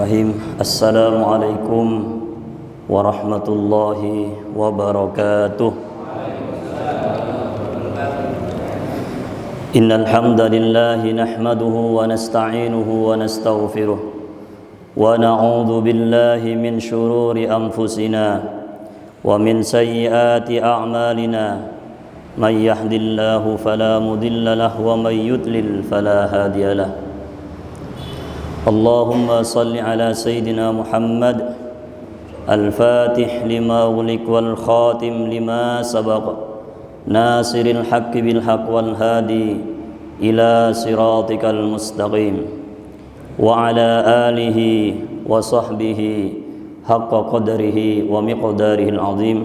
Bismillahirrahmanirrahim. Assalamualaikum warahmatullahi wabarakatuh. Innal hamdalillah nahmaduhu wa nasta'inuhu wa nastaghfiruh wa na'udzu billahi min shururi anfusina wa min sayyiati a'malina. May yahdihillahu fala mudilla lahu wa may yudlil fala hadiya lahu. Allahumma salli ala Sayyidina Muhammad al-fatih lima ughliq wal khatim lima sabaq nasiril haqqi bil haqq wal hadi ila siratikal mustaqim wa ala alihi wa sahbihi haqqa qadrihi wa miqdarihil azim.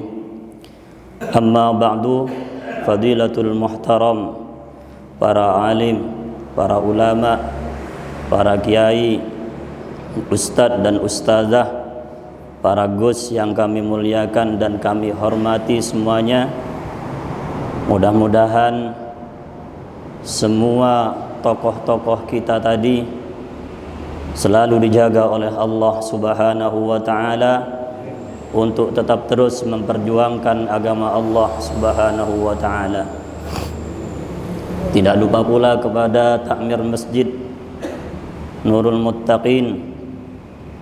Amma ba'du, fadilatul muhtaram, para alim, para ulama, para kiai, ustadz dan ustazah, para gus yang kami muliakan dan kami hormati semuanya. Mudah-mudahan semua tokoh-tokoh kita tadi selalu dijaga oleh Allah Subhanahu wa ta'ala untuk tetap terus memperjuangkan agama Allah Subhanahu wa ta'ala. Tidak lupa pula kepada takmir masjid Nurul Muttaqin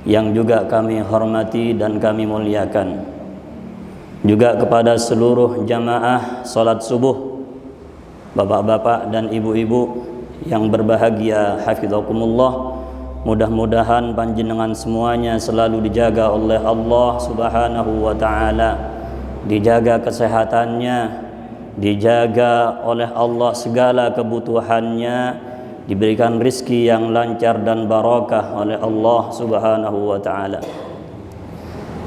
yang juga kami hormati dan kami muliakan, juga kepada seluruh jamaah salat subuh, bapak-bapak dan ibu-ibu yang berbahagia, hafizakumullah. Mudah-mudahan panjenengan semuanya selalu dijaga oleh Allah Subhanahu wa ta'ala, dijaga kesehatannya, dijaga oleh Allah segala kebutuhannya, diberikan rizki yang lancar dan barakah oleh Allah Subhanahu wa ta'ala.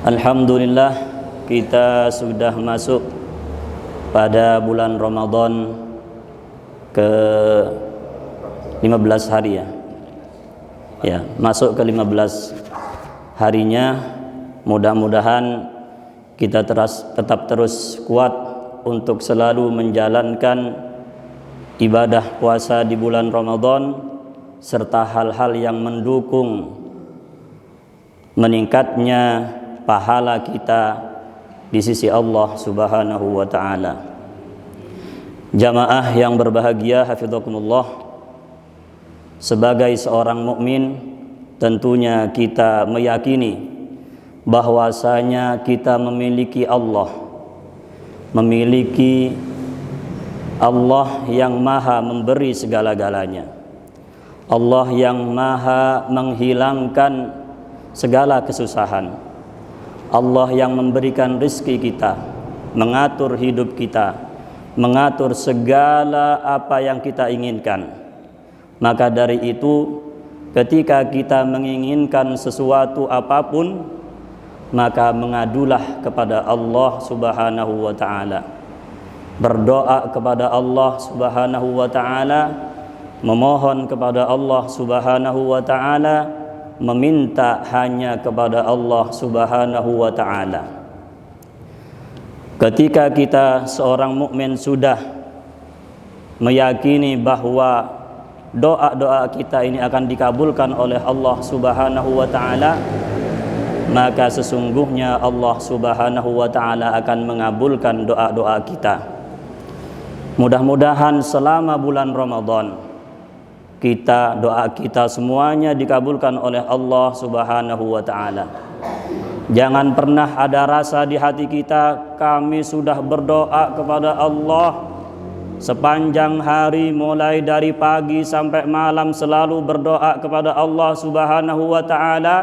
Alhamdulillah, kita sudah masuk pada bulan Ramadan ke 15 hari ya, masuk ke 15 harinya. Mudah-mudahan kita tetap terus kuat untuk selalu menjalankan ibadah puasa di bulan Ramadan serta hal-hal yang mendukung meningkatnya pahala kita di sisi Allah Subhanahu wa ta'ala. Jamaah yang berbahagia, hafizakumullah, sebagai seorang mukmin tentunya kita meyakini bahwasanya kita memiliki Allah yang maha memberi segala-galanya, Allah yang maha menghilangkan segala kesusahan, Allah yang memberikan rizki kita, mengatur hidup kita, mengatur segala apa yang kita inginkan. Maka dari itu, ketika kita menginginkan sesuatu apapun, maka mengadulah kepada Allah Subhanahu wa ta'ala, berdoa kepada Allah Subhanahu wa ta'ala, memohon kepada Allah Subhanahu wa ta'ala, meminta hanya kepada Allah Subhanahu wa ta'ala. Ketika kita seorang mukmin sudah meyakini bahwa doa-doa kita ini akan dikabulkan oleh Allah Subhanahu wa ta'ala, maka sesungguhnya Allah Subhanahu wa ta'ala akan mengabulkan doa-doa kita. Mudah-mudahan selama bulan Ramadan doa kita semuanya dikabulkan oleh Allah Subhanahu wa ta'ala. Jangan pernah ada rasa di hati kita, kami sudah berdoa kepada Allah sepanjang hari, mulai dari pagi sampai malam selalu berdoa kepada Allah Subhanahu wa ta'ala,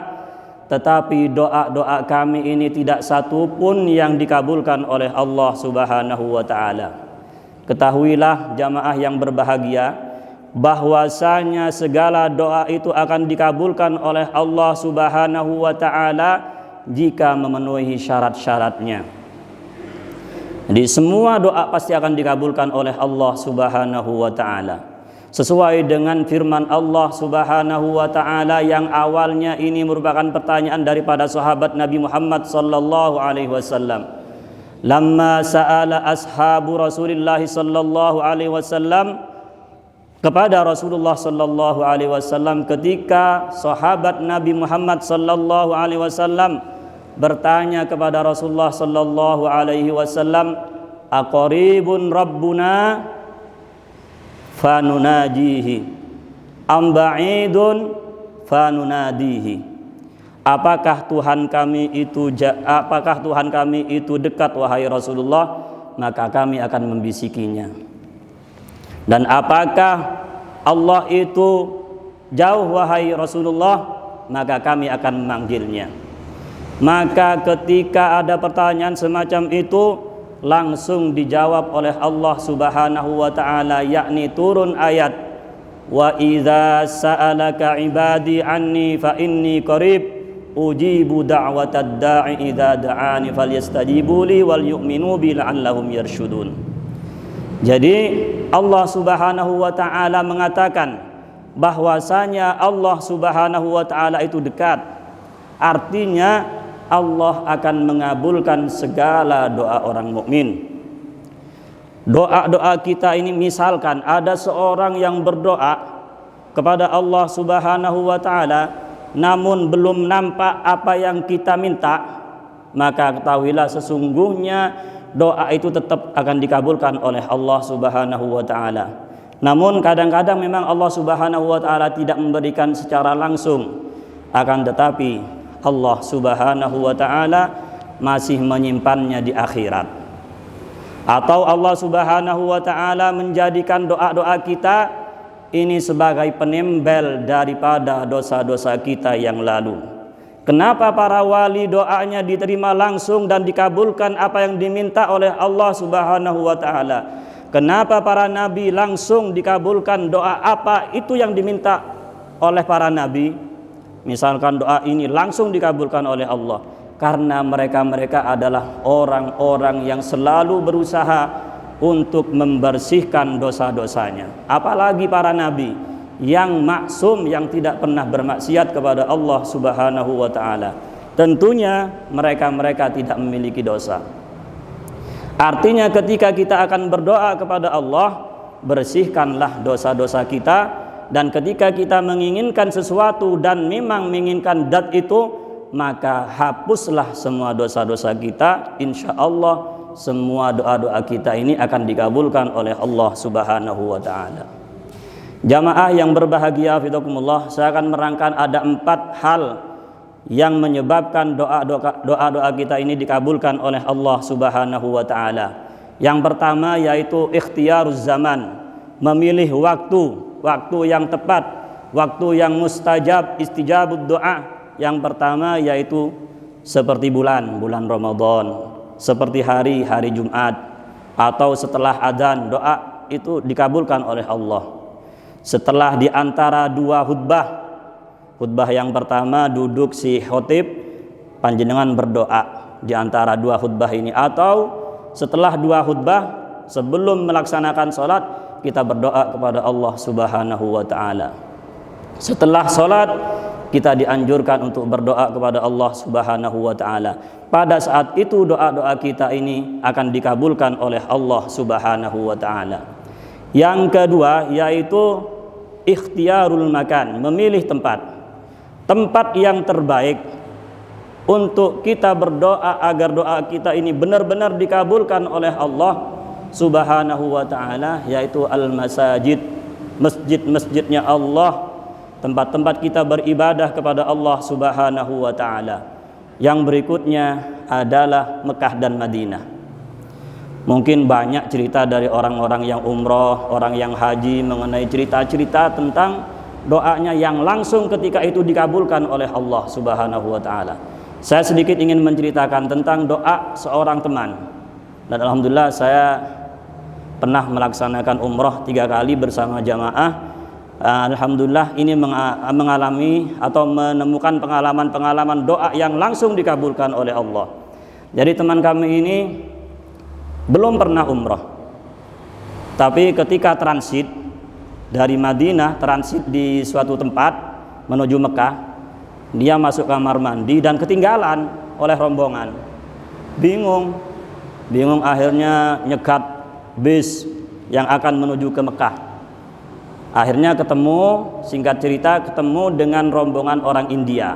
tetapi doa-doa kami ini tidak satu pun yang dikabulkan oleh Allah Subhanahu wa ta'ala. Ketahuilah jamaah yang berbahagia, bahwasanya segala doa itu akan dikabulkan oleh Allah Subhanahu wa ta'ala jika memenuhi syarat-syaratnya. Jadi semua doa pasti akan dikabulkan oleh Allah Subhanahu wa ta'ala, sesuai dengan firman Allah Subhanahu wa ta'ala yang awalnya ini merupakan pertanyaan daripada sahabat Nabi Muhammad sallallahu alaihi wasallam. Lamma sa'ala ashabu Rasulillah sallallahu alaihi wasallam kepada Rasulullah sallallahu alaihi wasallam ketika sahabat Nabi Muhammad sallallahu alaihi wasallam bertanya kepada Rasulullah sallallahu alaihi wasallam, aqaribun rabbuna fanunajihi am ba'idun fanunadihi. Apakah Tuhan kami itu dekat wahai Rasulullah, maka kami akan membisikinya. Dan apakah Allah itu jauh wahai Rasulullah, maka kami akan memanggilnya. Maka ketika ada pertanyaan semacam itu, langsung dijawab oleh Allah Subhanahu wa taala, yakni turun ayat, wa idza sa'alaka ibadi anni fa inni qarib ujibu da'watad da'i idza da'ani falyastajibu li wal yu'minu bi la'allahum yarshudun. Jadi Allah Subhanahu wa taala mengatakan bahwasanya Allah Subhanahu wa taala itu dekat. Artinya Allah akan mengabulkan segala doa orang mukmin. Doa-doa kita ini, misalkan ada seorang yang berdoa kepada Allah Subhanahu wa taala namun belum nampak apa yang kita minta, maka ketahuilah sesungguhnya doa itu tetap akan dikabulkan oleh Allah Subhanahu wa taala. Namun kadang-kadang memang Allah Subhanahu wa taala tidak memberikan secara langsung, akan tetapi Allah Subhanahu wa taala masih menyimpannya di akhirat. Atau Allah Subhanahu wa taala menjadikan doa-doa kita ini sebagai penembel daripada dosa-dosa kita yang lalu. Kenapa para wali doanya diterima langsung dan dikabulkan apa yang diminta oleh Allah Subhanahu wa taala? Kenapa para nabi langsung dikabulkan doa apa itu yang diminta oleh para nabi? Misalkan doa ini langsung dikabulkan oleh Allah, karena mereka adalah orang-orang yang selalu berusaha untuk membersihkan dosa-dosanya. Apalagi para nabi yang maksum, yang tidak pernah bermaksiat kepada Allah Subhanahu wa taala. Tentunya mereka tidak memiliki dosa. Artinya ketika kita akan berdoa kepada Allah, bersihkanlah dosa-dosa kita, dan ketika kita menginginkan sesuatu dan memang menginginkan dat itu, maka hapuslah semua dosa-dosa kita. Insya Allah semua doa-doa kita ini akan dikabulkan oleh Allah Subhanahu wa taala. Jamaah yang berbahagia fidakumullah, saya akan merangkan ada 4 hal yang menyebabkan doa-doa kita ini dikabulkan oleh Allah Subhanahu wa taala. Yang pertama yaitu ikhtiyaruz zaman, memilih waktu yang tepat, waktu yang mustajab, istijabud doa. Yang pertama yaitu seperti bulan Ramadan, seperti hari Jumat, atau setelah adzan, doa itu dikabulkan oleh Allah. Setelah di antara 2 khutbah yang pertama duduk si khotib, panjenengan berdoa di antara 2 khutbah ini, atau setelah 2 khutbah sebelum melaksanakan sholat kita berdoa kepada Allah Subhanahu wa taala. Setelah sholat kita dianjurkan untuk berdoa kepada Allah Subhanahu wa taala. Pada saat itu doa-doa kita ini akan dikabulkan oleh Allah Subhanahu wa taala. Yang kedua yaitu ikhtiyarul makan, memilih tempat yang terbaik untuk kita berdoa agar doa kita ini benar-benar dikabulkan oleh Allah Subhanahu wa taala, yaitu al-masajid, masjid-masjidnya Allah, tempat-tempat kita beribadah kepada Allah Subhanahu wa taala. Yang berikutnya adalah Mekah dan Madinah. Mungkin banyak cerita dari orang-orang yang umroh, orang yang haji mengenai cerita-cerita tentang doanya yang langsung ketika itu dikabulkan oleh Allah Subhanahu wa taala. Saya sedikit ingin menceritakan tentang doa seorang teman. Dan alhamdulillah saya pernah melaksanakan umroh 3 kali bersama jamaah. Alhamdulillah ini mengalami atau menemukan pengalaman-pengalaman doa yang langsung dikabulkan oleh Allah. Jadi teman kami ini belum pernah umroh, tapi ketika transit dari Madinah, transit di suatu tempat menuju Mekah, dia masuk kamar mandi dan ketinggalan oleh rombongan. Bingung akhirnya nyegat bis yang akan menuju ke Mekah. Akhirnya singkat cerita ketemu dengan rombongan orang India.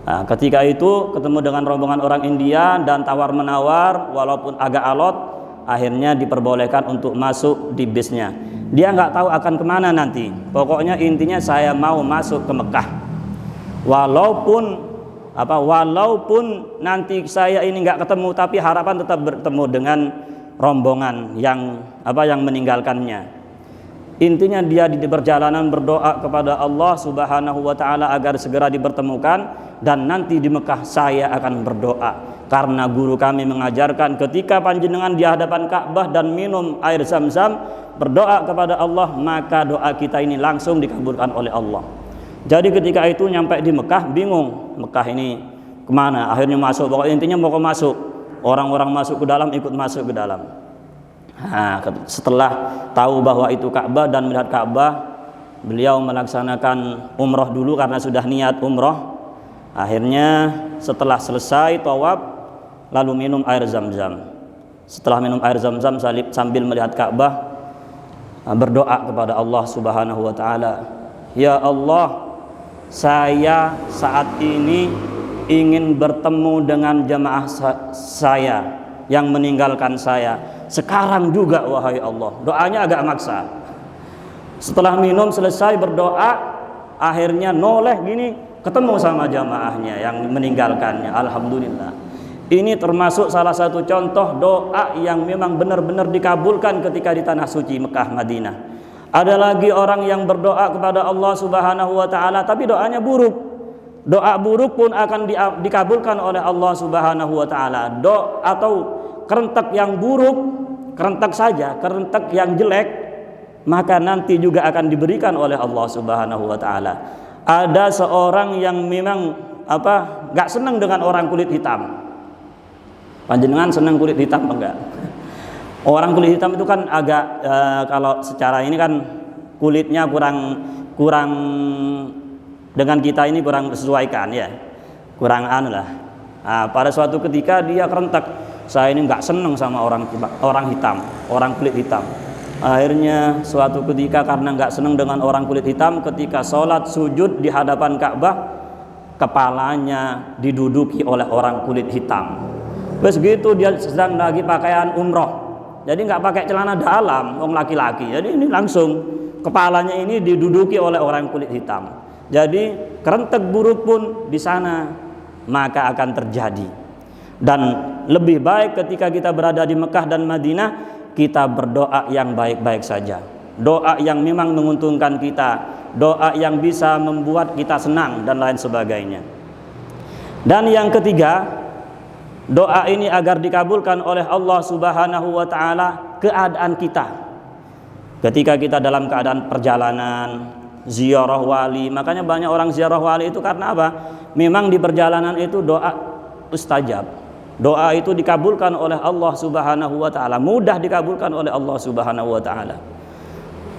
Nah, ketika itu ketemu dengan rombongan orang India dan tawar-menawar walaupun agak alot, akhirnya diperbolehkan untuk masuk di bisnya. Dia nggak tahu akan kemana nanti. Pokoknya intinya saya mau masuk ke Mekah. Walaupun nanti saya ini nggak ketemu, tapi harapan tetap bertemu dengan rombongan yang meninggalkannya. Intinya dia di perjalanan berdoa kepada Allah Subhanahu wa taala agar segera dipertemukan, dan nanti di Mekah saya akan berdoa karena guru kami mengajarkan ketika panjenengan di hadapan Ka'bah dan minum air Zam-Zam berdoa kepada Allah, maka doa kita ini langsung dikabulkan oleh Allah. Jadi ketika itu nyampe di Mekah bingung, Mekah ini kemana? Akhirnya masuk, pokoknya intinya mau masuk. Orang-orang masuk ke dalam, ikut masuk ke dalam. Nah, setelah tahu bahwa itu Ka'bah dan melihat Ka'bah, beliau melaksanakan umroh dulu karena sudah niat umroh. Akhirnya setelah selesai tawaf lalu minum air Zam-Zam. Setelah minum air Zam-Zam sambil melihat Ka'bah, berdoa kepada Allah Subhanahu wa taala, "Ya Allah, saya saat ini ingin bertemu dengan jamaah saya yang meninggalkan saya sekarang juga, wahai Allah." Doanya agak maksa. Setelah minum selesai berdoa, akhirnya noleh gini ketemu sama jamaahnya yang meninggalkannya. Alhamdulillah. Ini termasuk salah satu contoh doa yang memang benar-benar dikabulkan ketika di tanah suci Mekah Madinah. Ada lagi orang yang berdoa kepada Allah Subhanahu wa taala tapi doanya buruk. Doa buruk pun akan dikabulkan oleh Allah Subhanahu wa taala. Atau kerentek yang buruk, kerentek yang jelek, maka nanti juga akan diberikan oleh Allah Subhanahu wa taala. Ada seorang yang memang enggak senang dengan orang kulit hitam. Panjenengan senang kulit hitam enggak? Orang kulit hitam itu kan agak kalau secara ini kan kulitnya kurang dengan kita ini kurang disesuaikan ya. Kurang lah. Nah, pada suatu ketika dia kerentek, saya ini nggak seneng sama orang hitam, orang kulit hitam. Akhirnya suatu ketika karena nggak seneng dengan orang kulit hitam, ketika sholat sujud di hadapan Ka'bah, kepalanya diduduki oleh orang kulit hitam. Terus gitu dia sedang lagi pakaian umroh, jadi nggak pakai celana dalam, orang laki-laki. Jadi ini langsung kepalanya ini diduduki oleh orang kulit hitam. Jadi kerentek buruk pun di sana maka akan terjadi. Dan lebih baik ketika kita berada di Mekah dan Madinah, kita berdoa yang baik-baik saja, doa yang memang menguntungkan kita, doa yang bisa membuat kita senang dan lain sebagainya. Dan yang ketiga, doa ini agar dikabulkan oleh Allah Subhanahu wa taala keadaan kita. Ketika kita dalam keadaan perjalanan, ziarah wali, makanya banyak orang ziarah wali itu karena apa? Memang di perjalanan itu doa mustajab. Doa itu dikabulkan oleh Allah Subhanahu wa ta'ala, mudah dikabulkan oleh Allah Subhanahu wa ta'ala.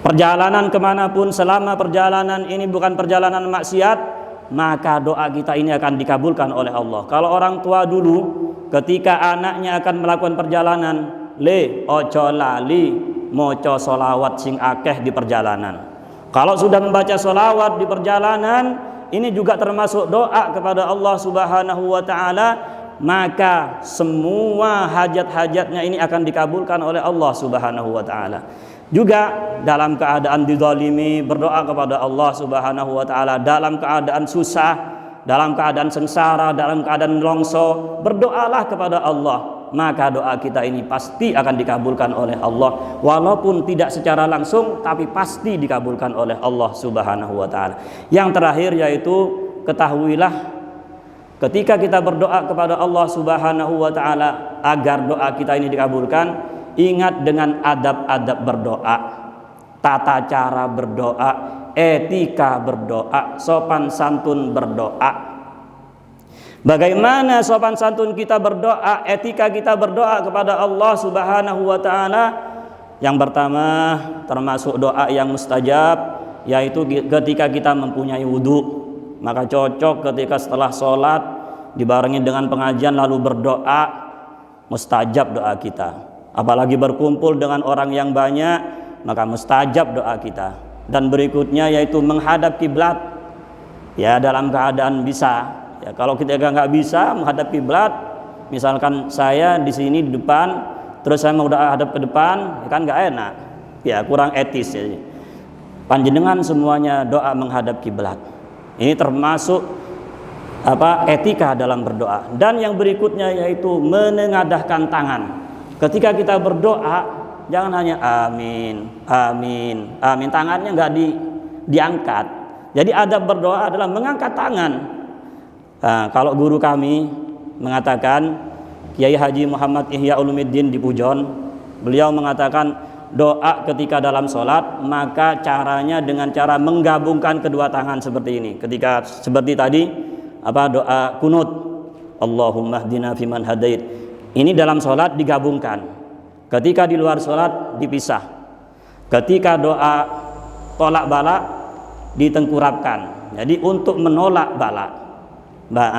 Perjalanan kemanapun, selama perjalanan ini bukan perjalanan maksiat, maka doa kita ini akan dikabulkan oleh Allah. Kalau orang tua dulu ketika anaknya akan melakukan perjalanan, ojo lali moco solawat sing akeh di perjalanan. Kalau sudah membaca solawat di perjalanan, ini juga termasuk doa kepada Allah Subhanahu wa ta'ala, maka semua hajat-hajatnya ini akan dikabulkan oleh Allah Subhanahu wa ta'ala. Juga dalam keadaan dizalimi, berdoa kepada Allah Subhanahu wa ta'ala. Dalam keadaan susah, dalam keadaan sengsara, dalam keadaan longso, berdoalah kepada Allah, maka doa kita ini pasti akan dikabulkan oleh Allah. Walaupun tidak secara langsung, tapi pasti dikabulkan oleh Allah Subhanahu wa ta'ala. Yang terakhir yaitu, ketahuilah ketika kita berdoa kepada Allah Subhanahu wa ta'ala agar doa kita ini dikabulkan, ingat dengan adab-adab berdoa, tata cara berdoa, etika berdoa, sopan santun berdoa. Bagaimana sopan santun kita berdoa, etika kita berdoa kepada Allah Subhanahu wa ta'ala? Yang pertama termasuk doa yang mustajab, yaitu ketika kita mempunyai wudhu. Maka cocok ketika setelah sholat dibarengi dengan pengajian lalu berdoa, mustajab doa kita. Apalagi berkumpul dengan orang yang banyak, maka mustajab doa kita. dan berikutnya yaitu menghadap kiblat ya dalam keadaan bisa. Ya, kalau kita nggak bisa menghadap kiblat, misalkan saya di sini di depan, terus saya mau udah hadap ke depan, ya kan nggak enak, ya kurang etis. Ya. Panjenengan semuanya doa menghadap kiblat. Ini termasuk etika dalam berdoa. Dan yang berikutnya yaitu menengadahkan tangan. Ketika kita berdoa, jangan hanya amin, amin, amin, tangannya nggak diangkat. Jadi adab berdoa adalah mengangkat tangan. Nah, kalau guru kami mengatakan, Kiai Haji Muhammad Ihya Ulumuddin di Pujon, beliau mengatakan doa ketika dalam sholat maka caranya dengan cara menggabungkan kedua tangan seperti ini. Ketika seperti tadi doa kunut, Allahumma hdina fiman hadait, ini dalam sholat digabungkan. Ketika di luar sholat dipisah. Ketika doa tolak bala ditengkurapkan. Jadi untuk menolak bala.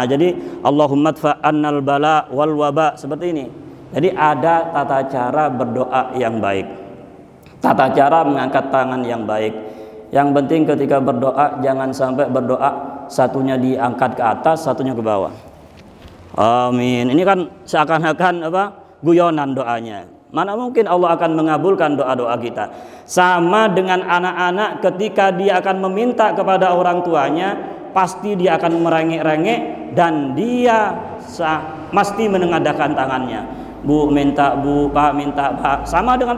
Jadi Allahumma dfa'annal bala wal waba, seperti ini. Jadi ada tata cara berdoa yang baik, tata cara mengangkat tangan yang baik. Yang penting ketika berdoa jangan sampai berdoa satunya diangkat ke atas, satunya ke bawah. Amin. Ini kan seakan-akan guyonan doanya. Mana mungkin Allah akan mengabulkan doa-doa kita. Sama dengan anak-anak ketika dia akan meminta kepada orang tuanya, pasti dia akan merengek-rengek dan dia mesti menengadahkan tangannya. Bu minta bu, pak minta pak. Sama dengan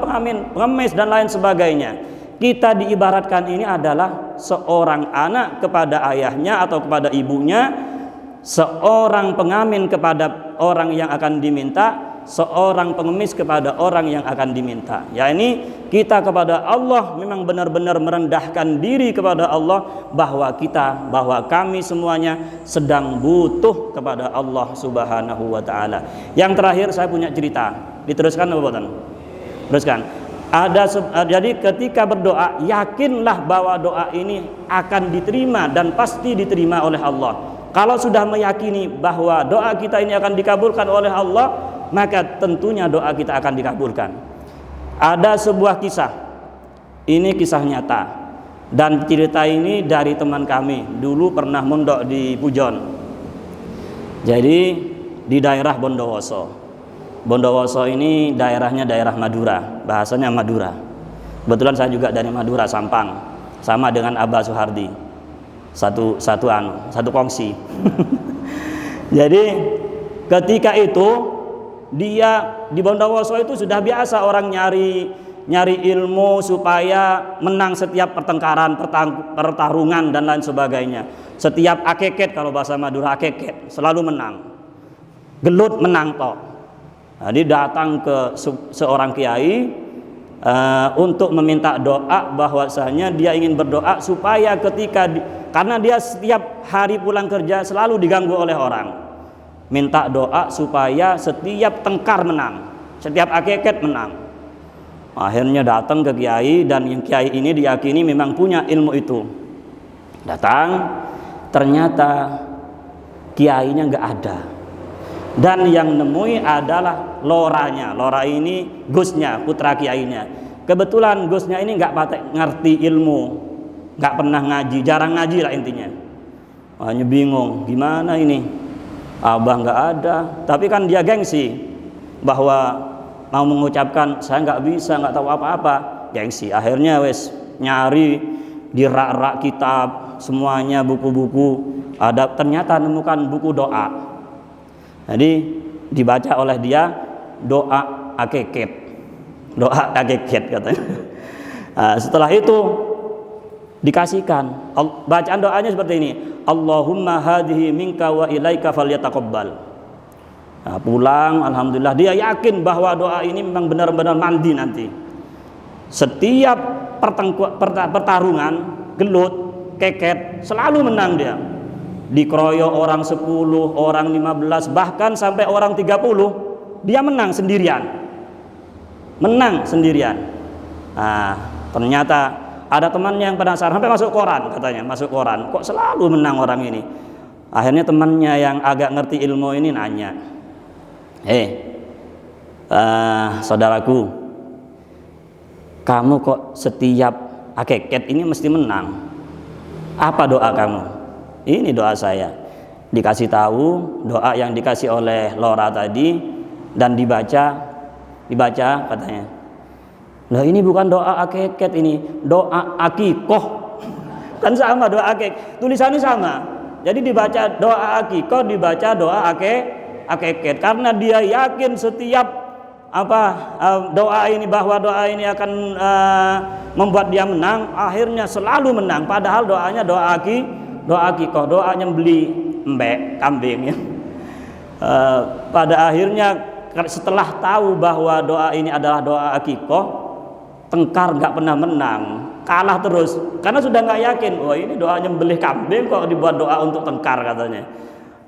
pengemis dan lain sebagainya. Kita diibaratkan ini adalah seorang anak kepada ayahnya atau kepada ibunya, seorang pengamin kepada orang yang akan diminta, seorang pengemis kepada orang yang akan diminta. Ya, ini kita kepada Allah memang benar-benar merendahkan diri kepada Allah bahwa kami semuanya sedang butuh kepada Allah Subhanahu wa taala. Yang terakhir saya punya cerita. Diteruskan apa, Boten? Teruskan. Jadi ketika berdoa, yakinlah bahwa doa ini akan diterima dan pasti diterima oleh Allah. Kalau sudah meyakini bahwa doa kita ini akan dikabulkan oleh Allah, maka tentunya doa kita akan dikabulkan. Ada sebuah kisah, ini kisah nyata, dan cerita ini dari teman kami, dulu pernah mondok di Pujon. Jadi di daerah Bondowoso. Bondowoso ini daerahnya daerah Madura, bahasanya Madura. Kebetulan saya juga dari Madura, Sampang, sama dengan Abah Suhardi, satu kongsi. Jadi ketika itu dia di Bondowoso itu sudah biasa orang nyari ilmu supaya menang setiap pertarungan dan lain sebagainya. Setiap akeket, kalau bahasa Madura akeket, selalu menang. Gelut menang toh. Jadi datang ke seorang kiai untuk meminta doa, bahwasanya dia ingin berdoa supaya karena dia setiap hari pulang kerja selalu diganggu oleh orang. Minta doa supaya setiap tengkar menang, setiap akeket menang. Akhirnya datang ke kiai, dan yang kiai ini diyakini memang punya ilmu itu. Datang, ternyata kiainya nggak ada. Dan yang nemui adalah loranya. Lora ini gusnya, putra kiainya. Kebetulan gusnya ini nggak ngerti ilmu, nggak pernah ngaji, jarang ngaji lah intinya. Hanya bingung, gimana ini? Abah nggak ada, tapi kan dia gengsi bahwa mau mengucapkan saya nggak bisa, nggak tahu apa-apa, gengsi. Akhirnya wes nyari di rak-rak kitab semuanya, buku-buku, ada, ternyata nemukan buku doa. Jadi dibaca oleh dia doa akeket katanya. Nah, setelah itu dikasihkan bacaan doanya seperti ini, Allahumma hadhihi minka wa ilaika falyataqabbal. Nah, pulang alhamdulillah dia yakin bahwa doa ini memang benar-benar mandi nanti. Setiap pertarungan gelut keket selalu menang dia. Dikeroyok orang 10, orang 15, bahkan sampai orang 30, dia menang sendirian. Nah, ternyata ada temannya yang penasaran, sampai masuk koran katanya, kok selalu menang orang ini. Akhirnya temannya yang agak ngerti ilmu ini nanya, saudaraku, kamu kok setiap akeket ini mesti menang. Apa doa kamu? Ini doa saya. Dikasih tahu doa yang dikasih oleh Lora tadi dan dibaca katanya. Nah, ini bukan doa akeket, ini doa akikoh. Kan sama doa akik, tulisannya sama. Jadi dibaca doa akikoh, dibaca doa akeket. Karena dia yakin setiap doa ini, bahwa doa ini akan membuat dia menang, akhirnya selalu menang. Padahal doanya doa akikoh, doa nyembeli kambing ya. Pada akhirnya setelah tahu bahwa doa ini adalah doa akikoh, tengkar nggak pernah menang, kalah terus karena sudah nggak yakin. Wah, ini doa nyembelih kambing kok dibuat doa untuk tengkar katanya.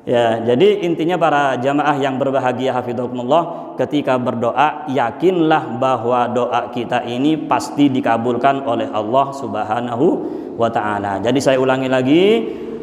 Ya, jadi intinya para jamaah yang berbahagia hafidzakumullah, ketika berdoa yakinlah bahwa doa kita ini pasti dikabulkan oleh Allah Subhanahu wa taala. Jadi saya ulangi lagi,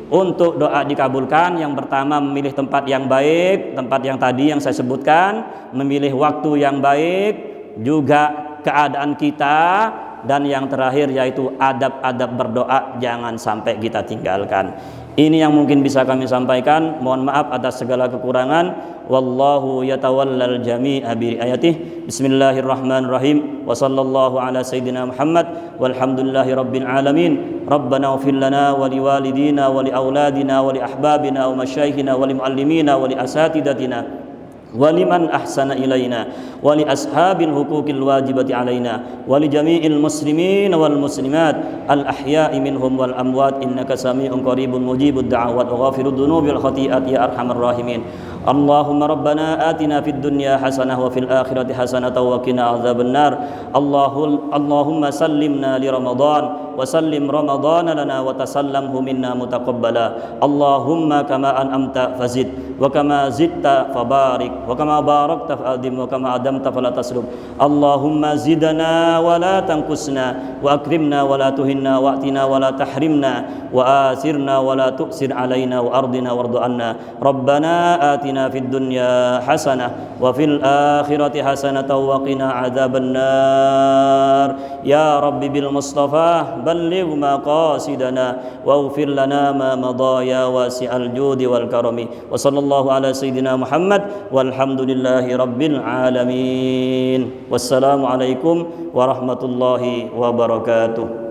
untuk doa dikabulkan yang pertama memilih tempat yang baik, tempat yang tadi yang saya sebutkan, memilih waktu yang baik, juga keadaan kita, dan yang terakhir yaitu adab-adab berdoa jangan sampai kita tinggalkan. Ini yang mungkin bisa kami sampaikan. Mohon maaf atas segala kekurangan. Wallahu yatawallal jami'a bi ayatih. Bismillahirrahmanirrahim. Wa sallallahu ala sayyidina Muhammad walhamdulillahi rabbil alamin. Rabbana ighfir lana wa liwalidina wa li auladina wa li ahbabina wa masyayikhina wa li muallimina wa li asatidatina waliman ahsana ilaina wali ashabil hukukil wajibati alaina wali jami'il muslimin wal muslimat al ahya'i minhum wal amwat innaka sami'un qaribun mujibud da'awat wa ghafirud dunubi wal khati'at ya arhamar rahimin. Allahumma rabbana atina fid dunya hasanah wa fil akhirati hasanah wa qina adzabannar. Allahumma sallimna li ramadan wa sallim ramadana lana wa tasallamhu minna mutaqabbala. Allahumma kama an'amta fazid wa kama zidta fabarik wa kama barakta fa'adim wa kama adamta fala taslub. Allahumma zidna wa la tanqusna wa akrimna wa la tuhinna wa atina wa la tahrimna wa asirna wa la tu'sir alaina wa ardina wardu anna. Rabbana atina fid dunya hasanah wa fil akhirati hasanah wa qina adzabannar. Ya Rabbi bil Mustafa balligh maqasidana waghfir lana ma madha ya wasi'al judi wal karami. Wa sallallahu ala sayyidina Muhammad walhamdulillahi rabbil alamin. Wassalamu alaikum warahmatullahi wabarakatuh.